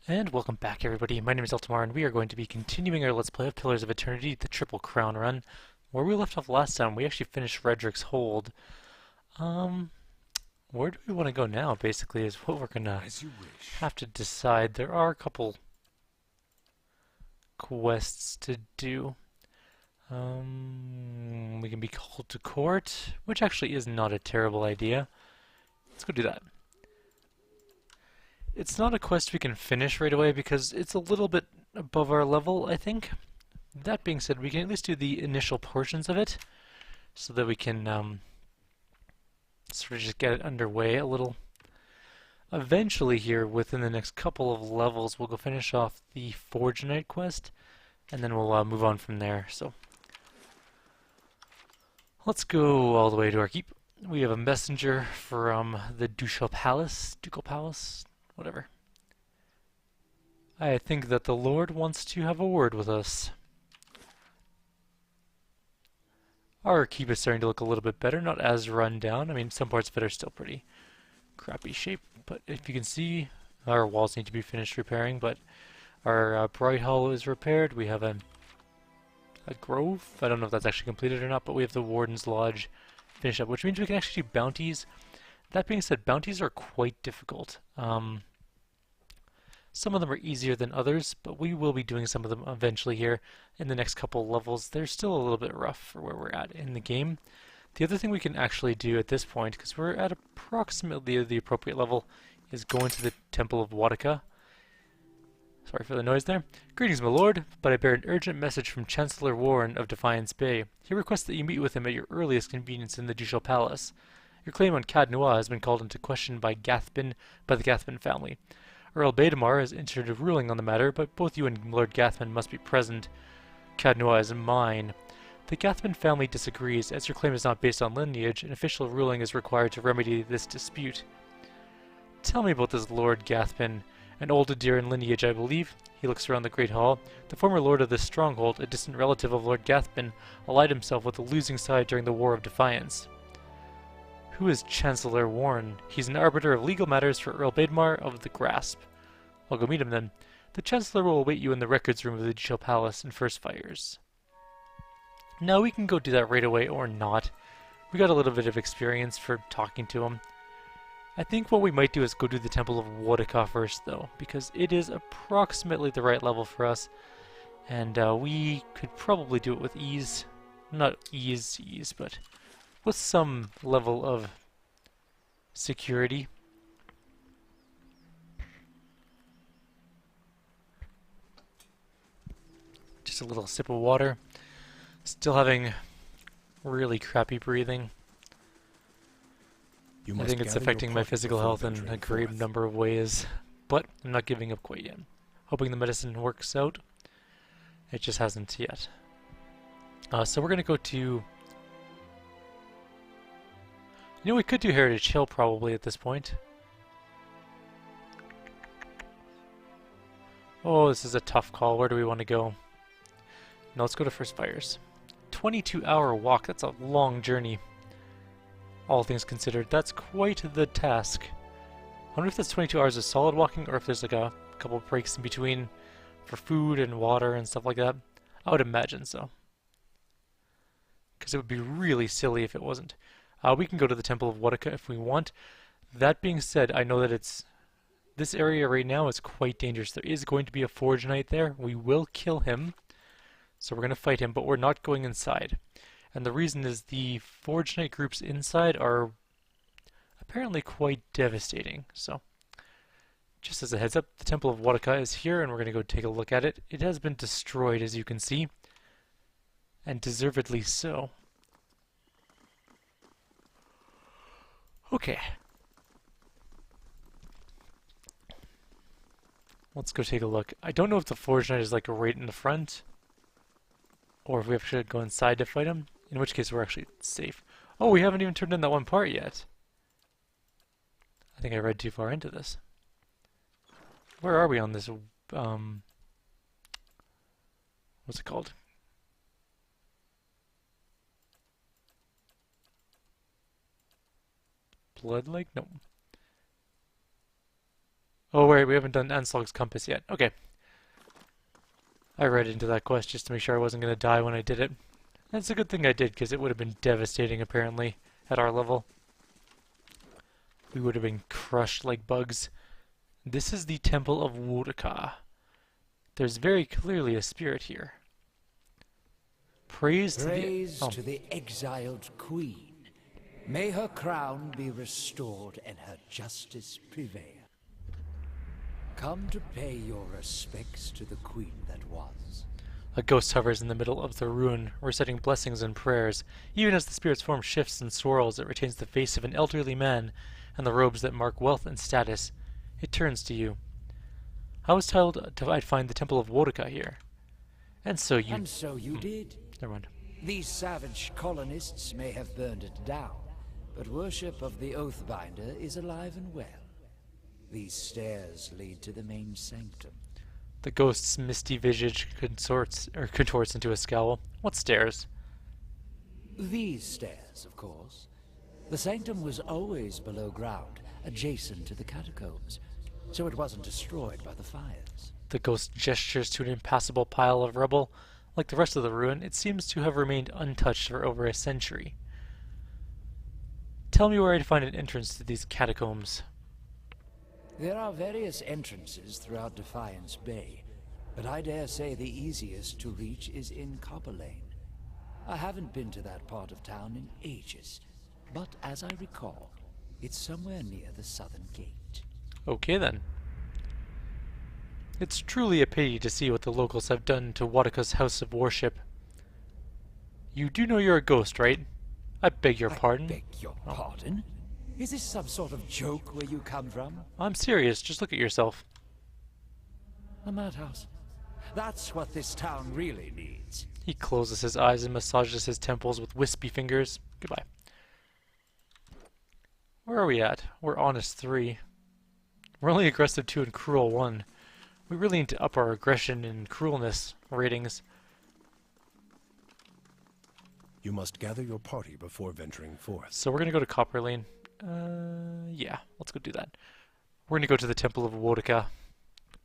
And welcome back, everybody. My name is Eltimar, and we are going to be continuing our Let's Play of Pillars of Eternity, the Triple Crown run. Where we left off last time, we actually finished Redrick's Hold. Um, where do we want to go now, basically, is what we're gonna As you wish. have to decide. There are a couple quests to do. We can be called to court, which actually is not a terrible idea. Let's go do that. It's not a quest we can finish right away because it's a little bit above our level, I think. That being said, we can at least do the initial portions of it so that we can sort of just get it underway a little. Eventually here, within the next couple of levels, we'll go finish off the Forge Knight quest, and then we'll move on from there. So let's go all the way to our keep. We have a messenger from the Ducal Palace, whatever. I think that the Lord wants to have a word with us. Our keep is starting to look a little bit better, not as run down. I mean, some parts of it are still pretty crappy shape, but if you can see, our walls need to be finished repairing, but our Bright Hollow is repaired. We have a grove. I don't know if that's actually completed or not, but we have the Warden's Lodge finished up, which means we can actually do bounties. That being said, bounties are quite difficult. Some of them are easier than others, but we will be doing some of them eventually here in the next couple levels. They're still a little bit rough for where we're at in the game. The other thing we can actually do at this point, because we're at approximately the appropriate level, is go into the Temple of Wadaka. Sorry for the noise there. Greetings, my lord, but I bear an urgent message from Chancellor Warren of Defiance Bay. He requests that you meet with him at your earliest convenience in the Ducal Palace. Your claim on Cad Noir has been called into question by the Gathbin family. Earl Baedemar has entered a ruling on the matter, but both you and Lord Gathman must be present. Cad Noir is mine. The Gathman family disagrees. As your claim is not based on lineage, an official ruling is required to remedy this dispute. Tell me about this Lord Gathman, an old Adiran lineage, I believe. He looks around the Great Hall. The former lord of this stronghold, a distant relative of Lord Gathman, allied himself with the losing side during the War of Defiance. Who is Chancellor Warren? He's an arbiter of legal matters for Earl Baedemar of the Grasp. I'll go meet him then. The Chancellor will await you in the records room of the Ducal Palace in First Fires. Now we can go do that right away or not. We got a little bit of experience for talking to him. I think what we might do is go do the Temple of Wadaka first though, because it is approximately the right level for us. And we could probably do it with ease. Not ease, but with some level of security. Just a little sip of water. Still having really crappy breathing. I think it's affecting my physical health in a great number of ways, but I'm not giving up quite yet. Hoping the medicine works out. It just hasn't yet. So we're going to go to... we could do Heritage Hill probably at this point. Oh, this is a tough call. Where do we want to go? No, let's go to First Fires. 22-hour walk. That's a long journey. All things considered, that's quite the task. I wonder if that's 22 hours of solid walking or if there's like a couple of breaks in between for food and water and stuff like that. I would imagine so. Because it would be really silly if it wasn't. We can go to the Temple of Wadaka if we want. That being said, I know that this area right now is quite dangerous. There is going to be a Forge Knight there. We will kill him. So we're going to fight him, but we're not going inside. And the reason is the Forge Knight groups inside are apparently quite devastating. So, just as a heads up, the Temple of Wadaka is here, and we're going to go take a look at it. It has been destroyed, as you can see, and deservedly so. Okay. Let's go take a look. I don't know if the Forge Knight is like right in the front, or if we have to go inside to fight him, in which case we're actually safe. Oh, we haven't even turned in that one part yet. I think I read too far into this. Where are we on this, what's it called? Blood Lake? No. Oh wait, we haven't done Anslog's Compass yet. Okay. I read into that quest just to make sure I wasn't going to die when I did it. That's a good thing I did, because it would have been devastating, apparently, at our level. We would have been crushed like bugs. This is the Temple of Wodaka. There's very clearly a spirit here. Praise to the exiled queen. May her crown be restored and her justice prevail. Come to pay your respects to the queen that was. A ghost hovers in the middle of the ruin, reciting blessings and prayers. Even as the spirit's form shifts and swirls, it retains the face of an elderly man and the robes that mark wealth and status. It turns to you. I was told I'd find the Temple of Wodaka here. And so you... And so you did. Never mind. These savage colonists may have burned it down, but worship of the Oathbinder is alive and well. These stairs lead to the main sanctum. The ghost's misty visage contorts into a scowl. What stairs? These stairs, of course. The sanctum was always below ground, adjacent to the catacombs, so it wasn't destroyed by the fires. The ghost gestures to an impassable pile of rubble. Like the rest of the ruin, it seems to have remained untouched for over a century. Tell me where I'd find an entrance to these catacombs. There are various entrances throughout Defiance Bay, but I dare say the easiest to reach is in Copper Lane. I haven't been to that part of town in ages, but as I recall, it's somewhere near the southern gate. Okay then. It's truly a pity to see what the locals have done to Wadaka's house of worship. You do know you're a ghost, right? I beg your pardon. I beg your pardon? Is this some sort of joke where you come from? I'm serious, just look at yourself. A madhouse. That's what this town really needs. He closes his eyes and massages his temples with wispy fingers. Goodbye. Where are we at? We're honest 3. We're only aggressive 2 and cruel 1. We really need to up our aggression and cruelness ratings. You must gather your party before venturing forth. So we're going to go to Copper Lane. Yeah, let's go do that. We're going to go to the Temple of Wodaka.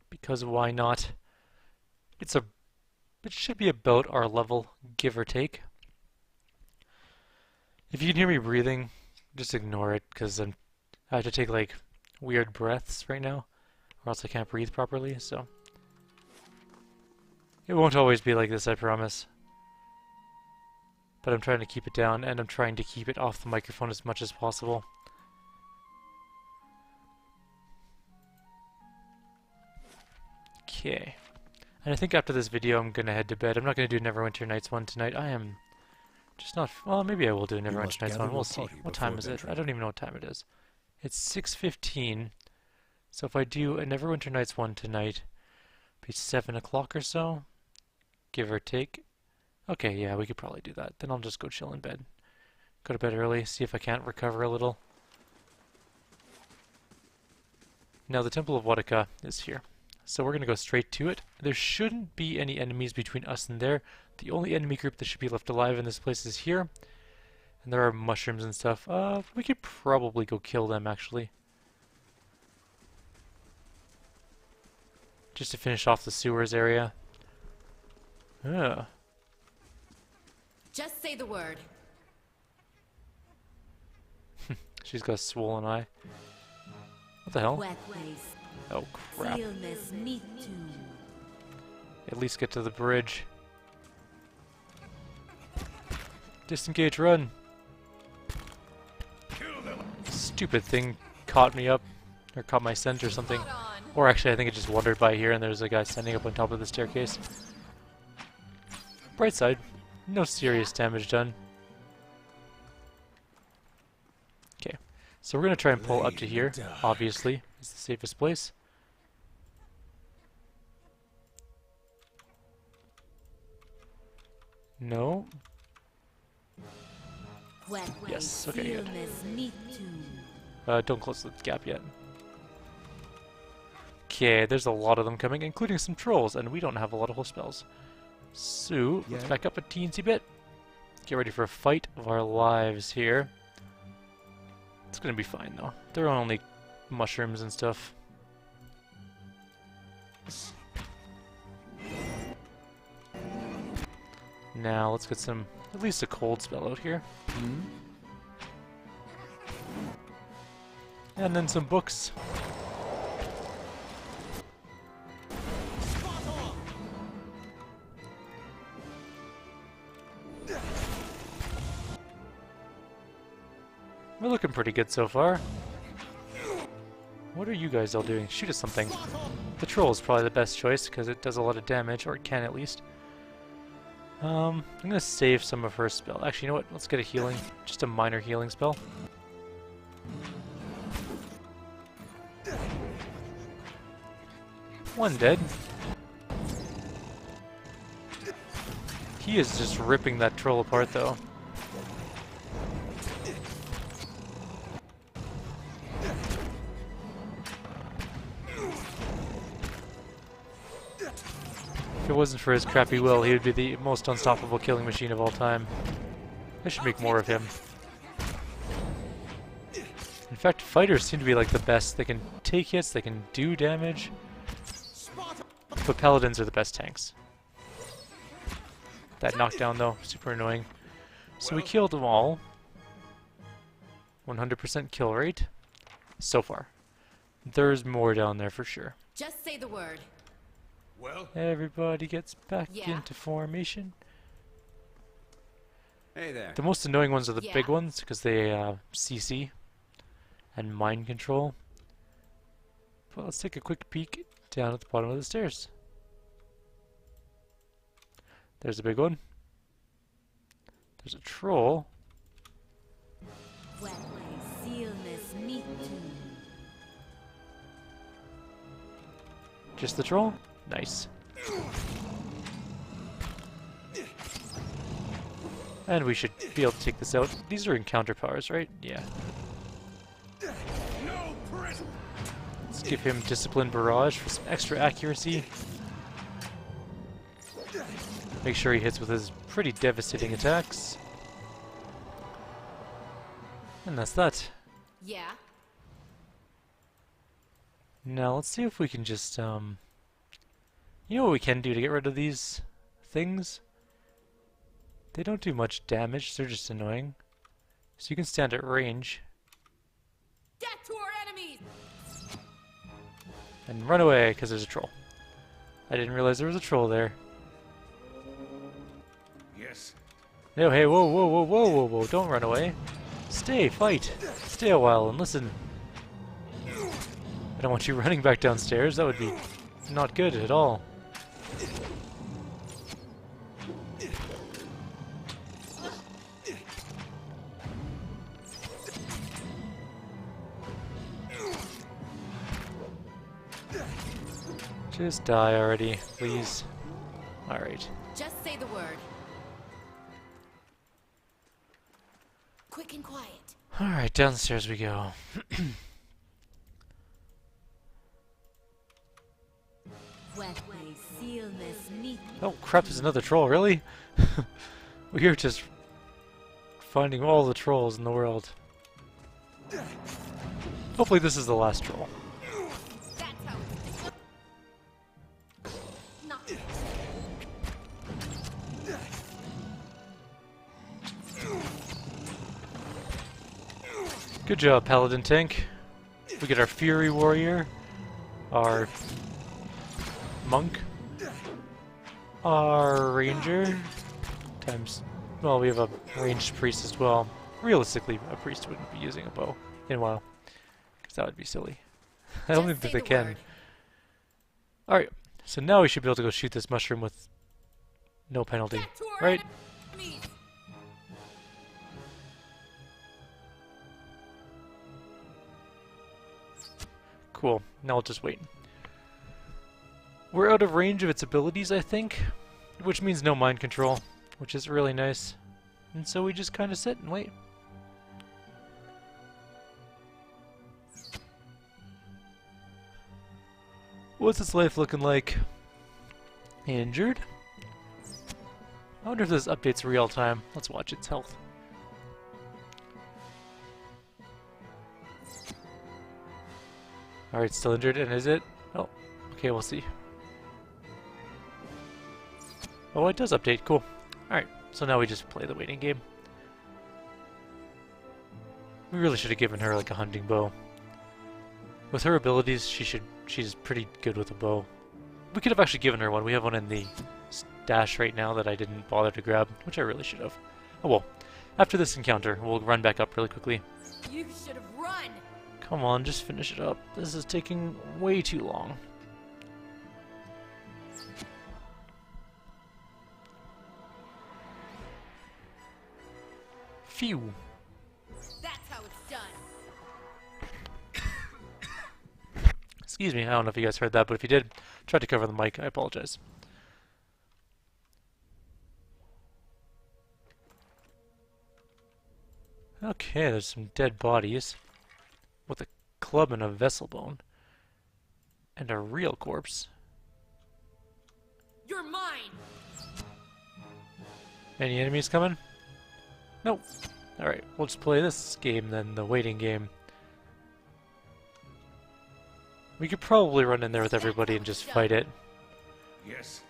Because why not? It should be about our level, give or take. If you can hear me breathing, just ignore it, because I have to take, like, weird breaths right now, or else I can't breathe properly, so... It won't always be like this, I promise. But I'm trying to keep it down, and I'm trying to keep it off the microphone as much as possible. Okay. And I think after this video I'm gonna head to bed. I'm not gonna do Neverwinter Nights 1 tonight. I am just not... Well, maybe I will do Neverwinter Nights 1. We'll see. What time is it? I don't even know what time it is. It's 6:15. So if I do a Neverwinter Nights 1 tonight, be 7 o'clock or so, give or take. Okay, yeah, we could probably do that. Then I'll just go chill in bed. Go to bed early, see if I can't recover a little. Now the Temple of Wodaka is here. So we're going to go straight to it. There shouldn't be any enemies between us and there. The only enemy group that should be left alive in this place is here. And there are mushrooms and stuff. We could probably go kill them, actually. Just to finish off the sewers area. Ugh. Just say the word. She's got a swollen eye. What the hell? Wet place. Oh crap. Stillness, meat tomb. At least get to the bridge. Disengage, run! Stupid thing caught me up. Or caught my scent or something. Or actually I think it just wandered by here and there's a guy standing up on top of the staircase. Bright side. No serious damage done. Okay. So we're going to try and pull up to here. Obviously. It's the safest place. No. Yes, okay, good. Don't close the gap yet. Okay, there's a lot of them coming, including some trolls, and we don't have a lot of whole spells. So, let's back up a teensy bit. Get ready for a fight of our lives here. It's gonna be fine, though. They're only mushrooms and stuff. Now let's get some, at least a cold spell out here. And then some books. We're looking pretty good so far. What are you guys all doing? Shoot us something. The troll is probably the best choice because it does a lot of damage, or it can at least. I'm gonna save some of her spell. Actually, you know what? Let's get a healing. Just a minor healing spell. One dead. He is just ripping that troll apart, though. If it wasn't for his crappy will, he would be the most unstoppable killing machine of all time. I should make more of him. In fact, fighters seem to be like the best. They can take hits, they can do damage. But paladins are the best tanks. That knockdown though, super annoying. So we killed them all. 100% kill rate. So far. There's more down there for sure. Just say the word. Well, Everybody gets back Yeah. into formation. hey there. The most annoying ones are the Yeah. big ones because they CC and mind control. But let's take a quick peek down at the bottom of the stairs. There's a big one. There's a troll. Just the troll? Nice. And we should be able to take this out. These are encounter powers, right? Yeah. No prison. Let's give him Discipline Barrage for some extra accuracy. Make sure he hits with his pretty devastating attacks. And that's that. Yeah. Now let's see if we can just, you know what we can do to get rid of these things? They don't do much damage, they're just annoying. So you can stand at range Death to our enemies! and run away because there's a troll. I didn't realize there was a troll there. Yes. No, hey, whoa, whoa, whoa, whoa, whoa, whoa, don't run away. Stay, fight. Stay a while and listen. I don't want you running back downstairs, that would be not good at all. Just die already, please. Alright. Just say the word. Quick and quiet. Alright, downstairs we go. Oh crap, there's another troll, really? We're just finding all the trolls in the world. Hopefully this is the last troll. That's how it's not. Good job, Paladin Tank. We get our Fury Warrior, our Monk, our Ranger, times... Well, we have a ranged priest as well. Realistically, a priest wouldn't be using a bow in a while, because that would be silly. I don't think that they can. Alright, so now we should be able to go shoot this mushroom with no penalty, right? Enemies. Cool, now we'll just wait. We're out of range of its abilities, I think, which means no mind control, which is really nice. And so we just kind of sit and wait. What's its life looking like? Injured? I wonder if this updates real time. Let's watch its health. Alright, still injured, and is it? Oh, okay, we'll see. Oh, it does update. Cool. Alright, so now we just play the waiting game. We really should have given her like a hunting bow. With her abilities, she's pretty good with a bow. We could have actually given her one. We have one in the stash right now that I didn't bother to grab, which I really should have. Oh well. After this encounter, we'll run back up really quickly. You should have run. Come on, just finish it up. This is taking way too long. Phew. That's how it's done. Excuse me, I don't know if you guys heard that, but if you did, try to cover the mic. I apologize. Okay, there's some dead bodies with a club and a vessel bone and a real corpse. You're mine. Any enemies coming? Nope. Alright, we'll just play this game then, the waiting game. We could probably run in there with everybody and just fight it. Yes.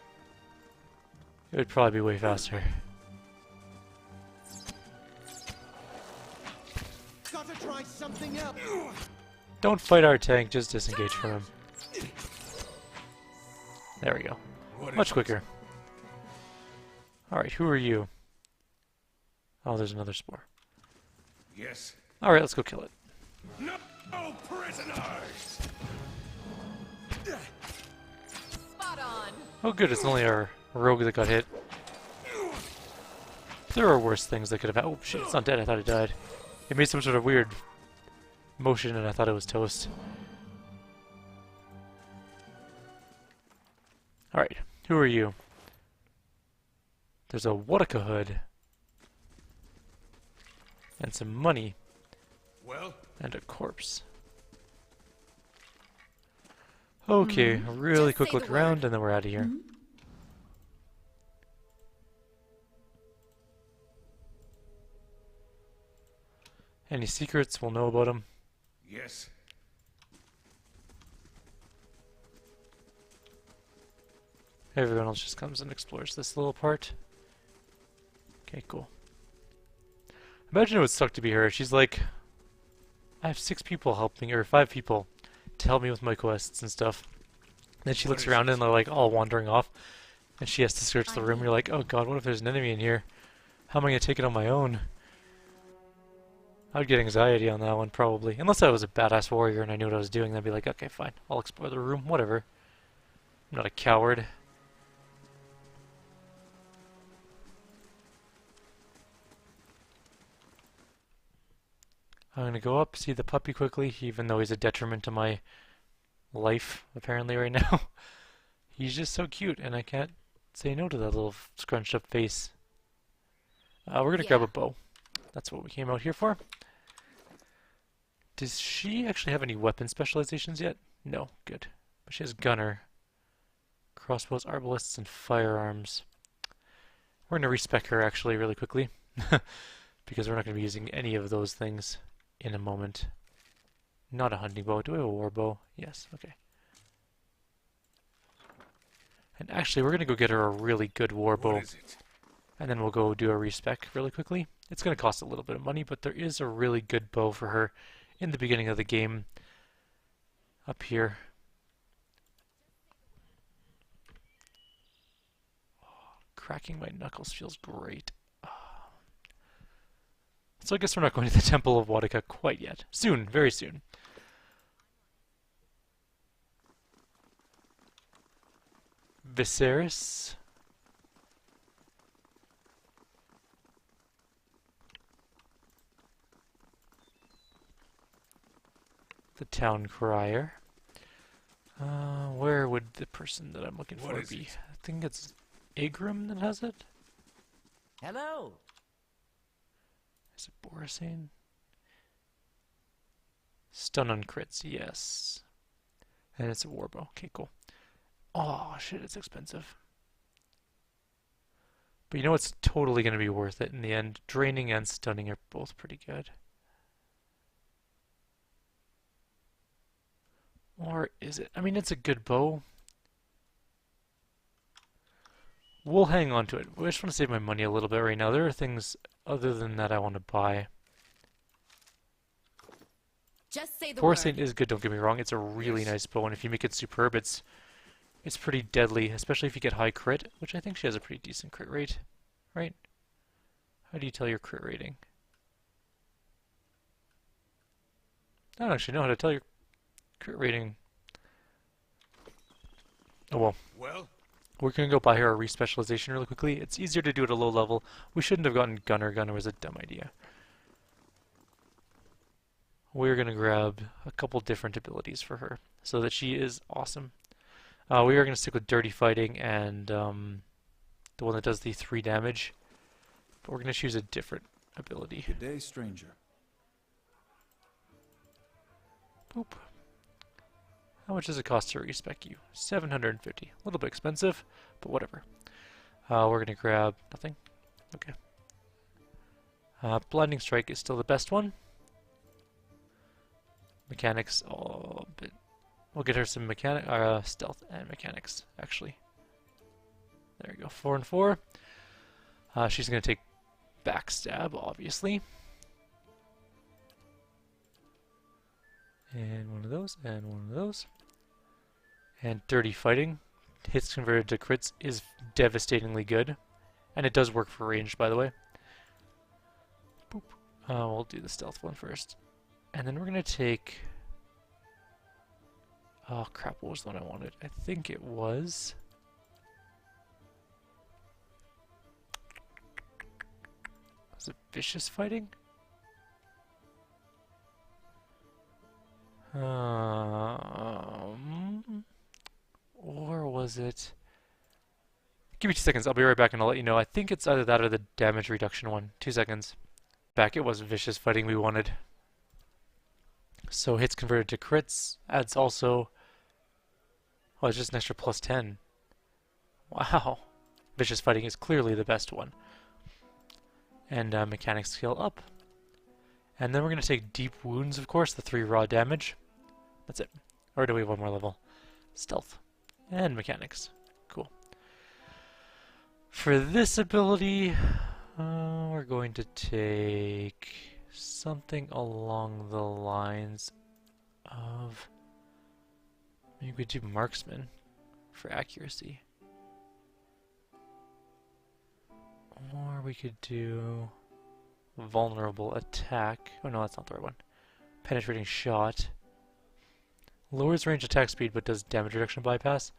It would probably be way faster. Gotta try something else. Don't fight our tank, just disengage from him. There we go. What Much is it? quicker. Alright, who are you? Oh, there's another spore. Yes. Alright, let's go kill it. No prisoners. Spot on. Oh good, it's only our rogue that got hit. There are worse things that could have happened. Oh shit, it's not dead. I thought it died. It made some sort of weird motion and I thought it was toast. Alright, who are you? There's a Wadaka hood. And some money. Well, And a corpse. Okay, a really Just quick say look the around word. and then we're out of here. Any secrets? We'll know about them. yes. Everyone else just comes and explores this little part. Okay, cool. Imagine it would suck to be her. She's like, I have 6 people helping, or 5 people to help me with my quests and stuff. Then she What looks is around it? and they're like all wandering off. And she has to search the room. You're like, oh god, what if there's an enemy in here? How am I going to take it on my own? I would get anxiety on that one, probably. Unless I was a badass warrior and I knew what I was doing, then I'd be like, okay, fine. I'll explore the room, whatever. I'm not a coward. I'm going to go up, see the puppy quickly, even though he's a detriment to my life, apparently, right now. He's just so cute, and I can't say no to that little scrunched up face. We're going to grab Yeah. a bow. That's what we came out here for. Does she actually have any weapon specializations yet? No, good. But she has gunner, crossbows, arbalists, and firearms. We're going to respec her actually really quickly. Because we're not going to be using any of those things in a moment. Not a hunting bow. Do we have a war bow? Yes, okay. And actually, we're going to go get her a really good war bow. What is it? And then we'll go do a respec really quickly. It's going to cost a little bit of money, but there is a really good bow for her in the beginning of the game. Up here. Oh, cracking my knuckles feels great. So I guess we're not going to the Temple of Wadaka quite yet. Soon, very soon. Viserys. The town crier. Where would the person that I'm looking What for is be? it? I think it's Igrim that has it. Hello. Is it Borisane? Stun on crits, yes. And it's a warbow. Okay, cool. Oh, shit, it's expensive. But you know what's totally going to be worth it in the end? Draining and stunning are both pretty good. Or is it? I mean, it's a good bow. we'll hang on to it. I just want to save my money a little bit right now. There are things other than that I want to buy. Just say the Force word. Saint is good, don't get me wrong. It's a really nice bow, and if you make it superb, it's pretty deadly, especially if you get high crit, which I think she has a pretty decent crit rate, right? How do you tell your crit rating? I don't actually know how to tell your crit rating. Oh well. Well, We're going to go buy her a re-specialization really quickly. It's easier to do at a low level. We shouldn't have gotten Gunner. Gunner was a dumb idea. We're going to grab a couple different abilities for her so that she is awesome. We are going to stick with Dirty Fighting and the one that does the 3 damage. But we're going to choose a different ability. Good day, stranger. Boop. How much does it cost to respec you? 750. A little bit expensive, but whatever. We're going to grab nothing. Okay. Blinding Strike is still the best one. Mechanics, oh, but we'll get her some stealth and mechanics, actually. There we go, 4 and 4. She's going to take Backstab, obviously. And one of those, and one of those. And Dirty Fighting. Hits converted to crits is devastatingly good. And it does work for ranged, by the way. Boop. We'll do the stealth one first. And then we're going to take... Oh crap, what was the one I wanted? I think it was... Was it Vicious Fighting? Or was it... Give me 2 seconds, I'll be right back and I'll let you know. I think it's either that or the damage reduction one. 2 seconds. Back, it was Vicious Fighting we wanted. So hits converted to crits, adds also... Oh, it's just an extra plus 10. Wow. Vicious Fighting is clearly the best one. And mechanics scale up. And then we're going to take Deep Wounds, of course, the 3 raw damage. That's it. Or do we have one more level? Stealth. And mechanics. Cool. For this ability, we're going to take something along the lines of... Maybe we do Marksman for accuracy. Or we could do Vulnerable Attack. Oh no, that's not the right one. Penetrating Shot. Lowers range attack speed but does damage reduction bypass.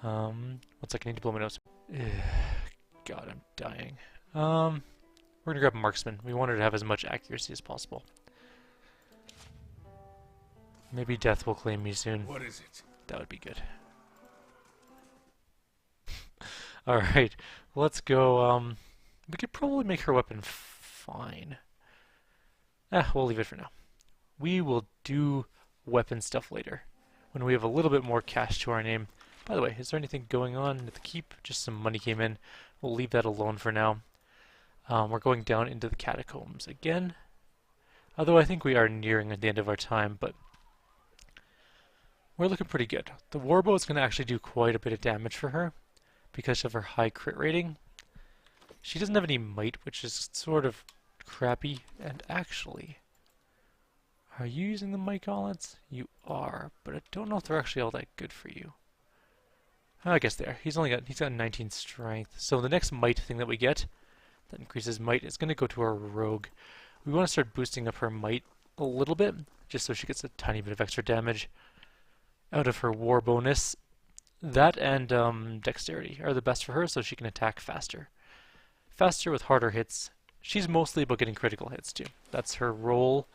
1 second, I need to blow my nose. God, I'm dying. We're gonna grab Marksman. We want her to have as much accuracy as possible. Maybe Death will claim me soon. what is it? That would be good. Alright, let's go. We could probably make her weapon fine. We'll leave it for now. We will do weapon stuff later, when we have a little bit more cash to our name. By the way, is there anything going on at the keep? Just some money came in. We'll leave that alone for now. We're going down into the catacombs again. Although I think we are nearing the end of our time, but we're looking pretty good. The warbow is going to actually do quite a bit of damage for her because of her high crit rating. She doesn't have any might, which is sort of crappy. And actually, are you using the might gauntlets? You are, but I don't know if they're actually all that good for you. I guess they are. He's got 19 strength. So the next might thing that we get that increases might is going to go to our rogue. We want to start boosting up her might a little bit, just so she gets a tiny bit of extra damage out of her war bonus. That and dexterity are the best for her, so she can attack faster. Faster with harder hits. She's mostly about getting critical hits too. That's her role,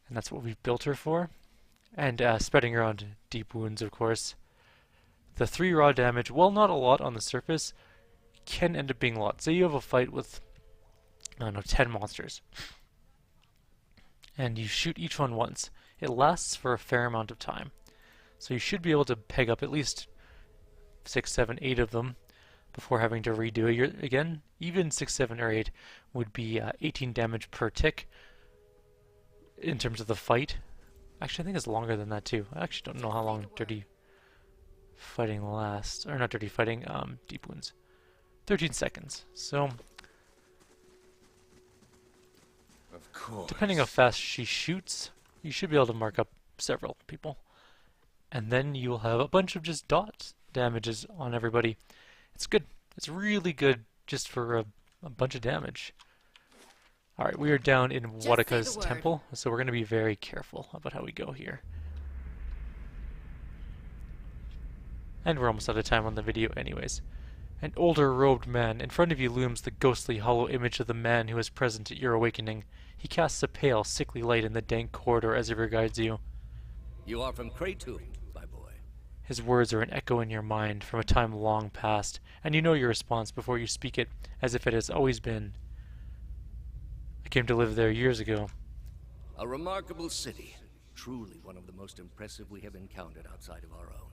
and that's what we've built her for. And spreading around deep wounds, of course. The 3 raw damage, while not a lot on the surface, can end up being a lot. Say you have a fight with, I don't know, 10 monsters, and you shoot each one once. It lasts for a fair amount of time. So you should be able to peg up at least 6, 7, 8 of them before having to redo it again. Even 6, 7, or 8 would be 18 damage per tick in terms of the fight. Actually, I think it's longer than that too. I actually don't know how long Dirty Fighting lasts. Or not Dirty Fighting, Deep Wounds. 13 seconds. So, Of course. depending how fast she shoots, you should be able to mark up several people. And then you'll have a bunch of just dot damages on everybody. It's good. It's really good just for a bunch of damage. Alright, we are down in Just say the Wadaka's word. temple, so we're going to be very careful about how we go here. And we're almost out of time on the video anyways. An older robed man. In front of you looms the ghostly hollow image of the man who was present at your awakening. He casts a pale, sickly light in the dank corridor as he regards you. You are from Kratom, my boy. His words are an echo in your mind from a time long past, and you know your response before you speak it, as if it has always been. I came to live there years ago. A remarkable city. Truly one of the most impressive we have encountered outside of our own.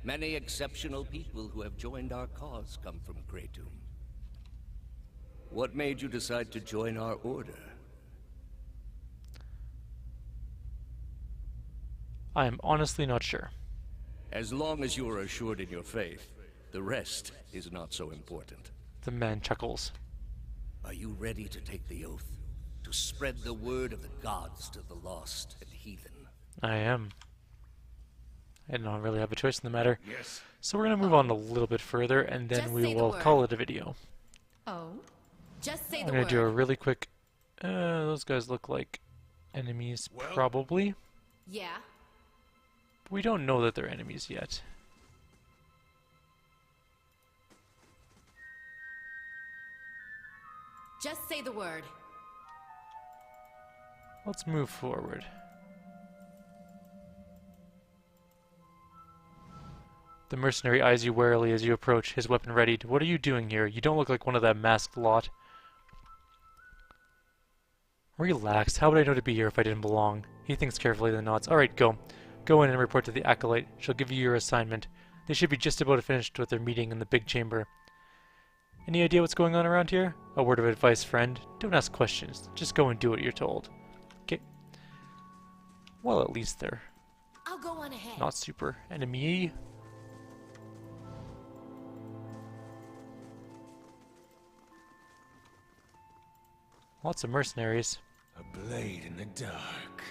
Many exceptional people who have joined our cause come from Kratom. What made you decide to join our order? I am honestly not sure. As long as you are assured in your faith, the rest is not so important. The man chuckles. Are you ready to take the oath? To spread the word of the gods to the lost and heathen? I am. I don't really have a choice in the matter. Yes. So we're going to move on a little bit further, and then Just we say the will word. call it a video. Oh? Just say I'm the going word. to do a really quick... those guys look like enemies, Well- probably. Yeah? We don't know that they're enemies yet. Just say the word. Let's move forward. The mercenary eyes you warily as you approach, his weapon readied. What are you doing here? You don't look like one of that masked lot. Relax. How would I know to be here if I didn't belong? He thinks carefully, then nods. Alright, go. Go in and report to the Acolyte. She'll give you your assignment. They should be just about finished with their meeting in the big chamber. Any idea what's going on around here? A word of advice, friend. Don't ask questions. Just go and do what you're told. Okay. Well, at least they're I'll go on ahead. not super enemy. Lots of mercenaries. A blade in the dark.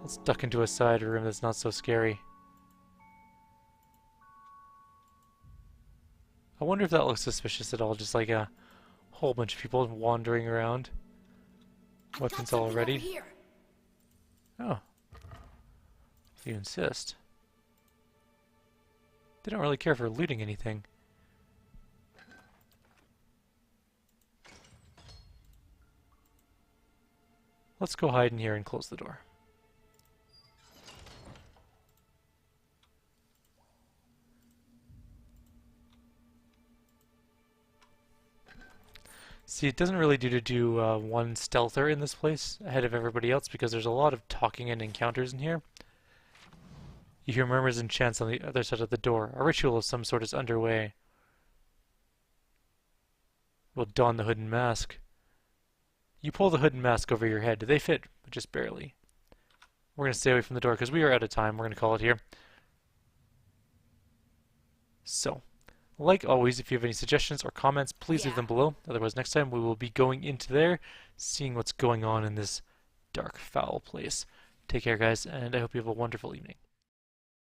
Let's duck into a side room that's not so scary. I wonder if that looks suspicious at all, just like a whole bunch of people wandering around. I've got Weapons all something ready. over here. Oh. If you insist. They don't really care for looting anything. Let's go hide in here and close the door. See, it doesn't really do to do one stealther in this place ahead of everybody else because there's a lot of talking and encounters in here. You hear murmurs and chants on the other side of the door. A ritual of some sort is underway. We'll don the hood and mask. You pull the hood and mask over your head. They fit, but just barely. We're going to stay away from the door because we are out of time. We're going to call it here. So, like always, if you have any suggestions or comments, please leave Yeah. them below. Otherwise, next time we will be going into there, seeing what's going on in this dark, foul place. Take care, guys, and I hope you have a wonderful evening.